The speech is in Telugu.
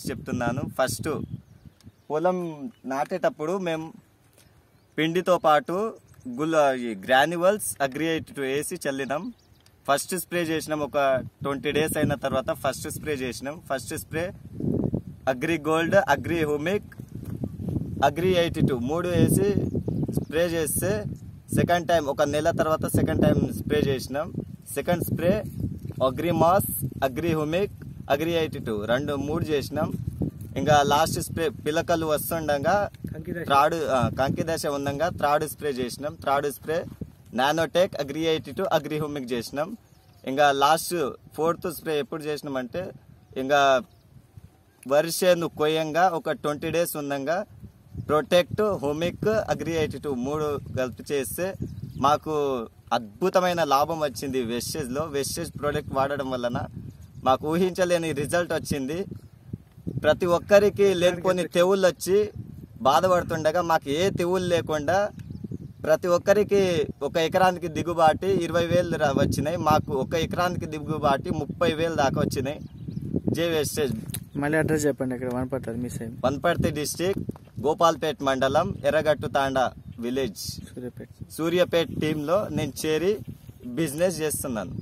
చెప్తున్నాను. ఫస్ట్ పొలం నాటేటప్పుడు మేము పిండితో పాటు గ్రాన్యువల్స్ అగ్రియేట్ వేసి చల్లినాం. ఫస్ట్ స్ప్రే చేసినాం. ఒక 20 days అయిన తర్వాత ఫస్ట్ స్ప్రే చేసినాం. First spray agri gold, agri humic, agri 82 3 వేసి స్ప్రే చేస్తే సెకండ్ టైం ఒక నెల తర్వాత సెకండ్ టైం స్ప్రే చేసినాం. Second spray agri mass, agri humic, agri 82 3 చేసినాం. ఇంకా లాస్ట్ స్ప్రే పిలకలు వస్తుండగా కంకి దశ ఉండంగా థర్డ్ స్ప్రే చేసినాం. Third spray nanotech, agri 82, agri humic చేసినాం. ఇంకా లాస్ట్ ఫోర్త్ స్ప్రే ఎప్పుడు చేసినాం అంటే ఇంకా వర్షేను కొయ్యంగా ఒక 20 days ఉండంగా ప్రొటెక్ట్, హ్యూమిక్, అగ్రి 82 3 కలిపి చేస్తే మాకు అద్భుతమైన లాభం వచ్చింది. వెస్టేజ్ ప్రోడక్ట్ వాడడం వలన మాకు ఊహించలేని రిజల్ట్ వచ్చింది. ప్రతి ఒక్కరికి లేనిపోని తెగుళ్ళు వచ్చి బాధపడుతుండగా మాకు ఏ తెగుళ్ళు లేకుండా ప్రతి ఒక్కరికి ఒక ఎకరానికి దిగుబాటి 20,000 వచ్చినాయి. మాకు ఒక ఎకరానికి దిగుబాటి 30,000 దాకా వచ్చినాయి. జే వెస్టేజ్. మళ్ళీ అడ్రస్ చెప్పండి. ఇక్కడ వనపర్తి డిస్ట్రిక్ట్, గోపాల్పేట్ మండలం, ఎర్రగట్టు తాండా విలేజ్, సూర్యాపేట్ టీంలో నేను చేరి బిజినెస్ చేస్తున్నాను.